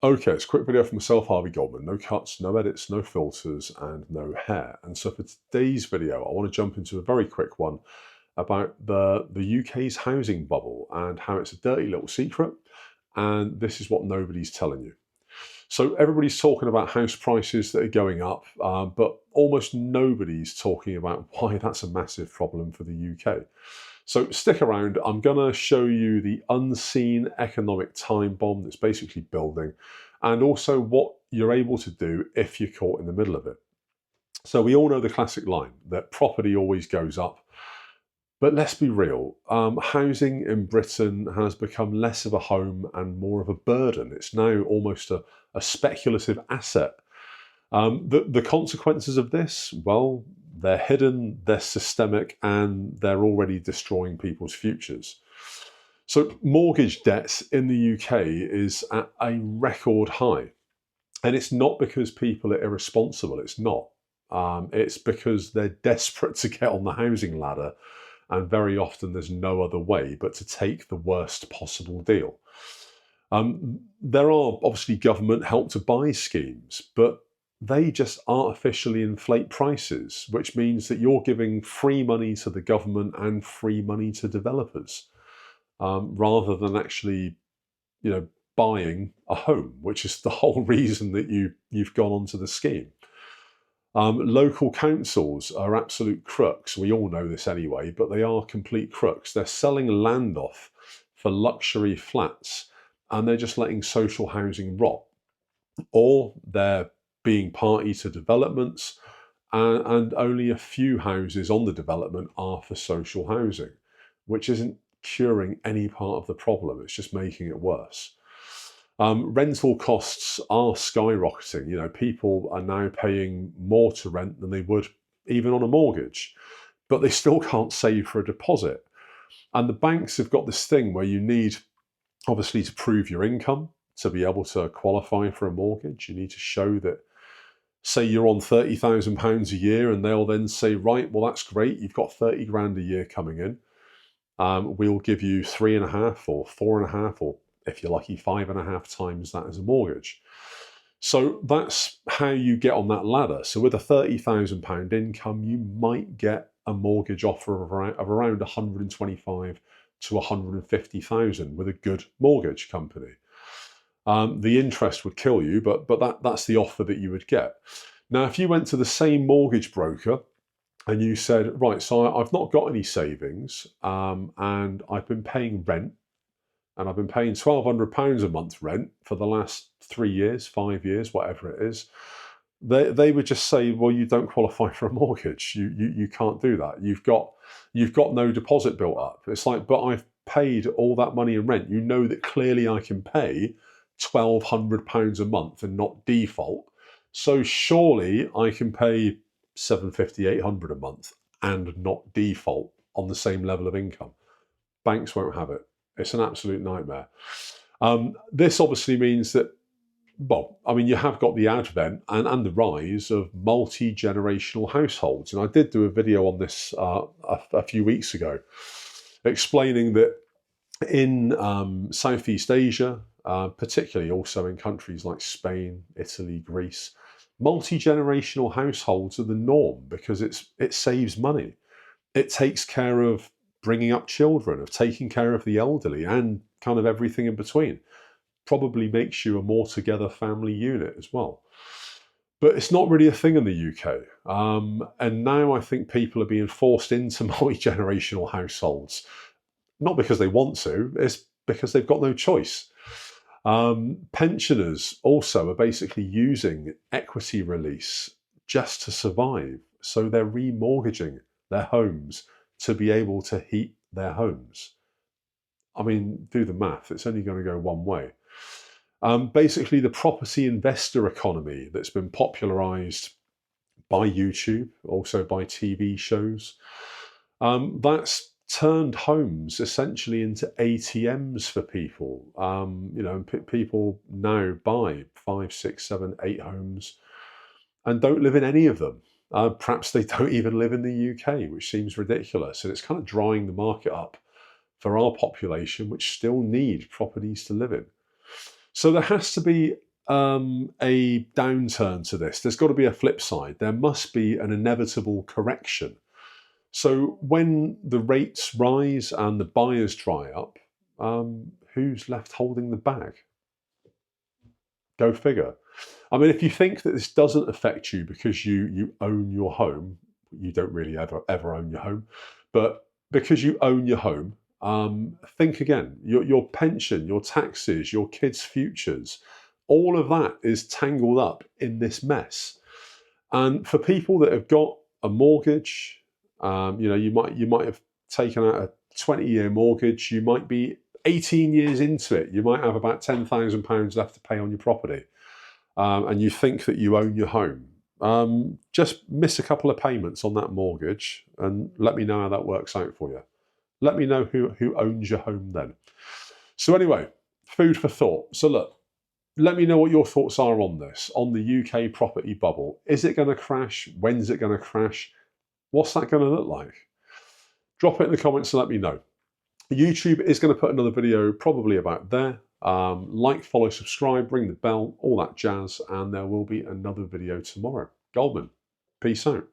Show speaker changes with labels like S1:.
S1: Okay, it's a quick video for myself, Harvey Goldman. No cuts, no edits, no filters, and no hair. And so for today's video, I want to jump into a very quick one about the UK's housing bubble and how it's a dirty little secret. And this is what nobody's telling you. So everybody's talking about house prices that are going up, but almost nobody's talking about why that's a massive problem for the UK. So stick around, I'm going to show you the unseen economic time bomb that's basically building, and also what you're able to do if you're caught in the middle of it. So we all know the classic line that property always goes up, but let's be real, housing in Britain has become less of a home and more of a burden. It's now almost a speculative asset. The consequences of this, well, they're hidden, they're systemic, and they're already destroying people's futures. So mortgage debt in the UK is at a record high. And it's not because people are irresponsible, it's not. It's because they're desperate to get on the housing ladder, and very often there's no other way but to take the worst possible deal. There are obviously government help to buy schemes, but they just artificially inflate prices, which means that you're giving free money to the government and free money to developers, rather than actually, buying a home, which is the whole reason that you've gone onto the scheme. Local councils are absolute crooks. We all know this anyway, but they are complete crooks. They're selling land off for luxury flats, and they're just letting social housing rot. Or they're being party to developments, and only a few houses on the development are for social housing, which isn't curing any part of the problem. It's just making it worse. Rental costs are skyrocketing. People are now paying more to rent than they would even on a mortgage, but they still can't save for a deposit. And the banks have got this thing where you need, obviously, to prove your income to be able to qualify for a mortgage. You need to show that, say you're on £30,000 a year, and they'll then say, right, well, that's great. You've got 30 grand a year coming in. We'll give you 3.5 or 4.5, or if you're lucky, 5.5 times that as a mortgage. So that's how you get on that ladder. So with a £30,000 income, you might get a mortgage offer of around 125 to 150,000 with a good mortgage company. The interest would kill you, but that's the offer that you would get. Now, if you went to the same mortgage broker and you said, right, so I've not got any savings, and I've been paying rent, and I've been paying £1,200 a month rent for the last 3 years, 5 years, whatever it is, they would just say, well, you don't qualify for a mortgage. You can't do that. You've got no deposit built up. It's like, but I've paid all that money in rent. You know that clearly I can pay £1,200 a month and not default. So surely I can pay £750, £800 a month and not default on the same level of income. Banks won't have it. It's an absolute nightmare. This obviously means that, you have got the advent and the rise of multi-generational households. And I did do a video on this a few weeks ago, explaining that in Southeast Asia, particularly also in countries like Spain, Italy, Greece, multi-generational households are the norm because it saves money. It takes care of bringing up children, of taking care of the elderly, and kind of everything in between. Probably makes you a more together family unit as well. But it's not really a thing in the UK. And now I think people are being forced into multi-generational households, not because they want to, it's because they've got no choice. Pensioners also are basically using equity release just to survive. So they're remortgaging their homes to be able to heat their homes. I mean, do the math, it's only going to go one way. Basically, the property investor economy that's been popularized by YouTube, also by TV shows, that's turned homes essentially into ATMs for people. People now buy 5, 6, 7, 8 homes and don't live in any of them. Perhaps they don't even live in the UK, which seems ridiculous. And it's kind of drying the market up for our population, which still need properties to live in. So there has to be a downturn to this. There's got to be a flip side. There must be an inevitable correction. So when the rates rise and the buyers dry up, who's left holding the bag? Go figure. I mean, if you think that this doesn't affect you because you own your home, you don't really ever own your home, but because you own your home, think again. Your pension, your taxes, your kids' futures, all of that is tangled up in this mess. And for people that have got a mortgage, you might have taken out a 20-year mortgage. You might be 18 years into it. You might have about £10,000 left to pay on your property, and you think that you own your home. Just miss a couple of payments on that mortgage and let me know how that works out for you. Let me know who owns your home then. So anyway, food for thought. So look, let me know what your thoughts are on this, on the UK property bubble. Is it going to crash? When's it going to crash? What's that going to look like? Drop it in the comments and let me know. YouTube is going to put another video probably about there. Like, follow, subscribe, ring the bell, all that jazz, and there will be another video tomorrow. Goldman, peace out.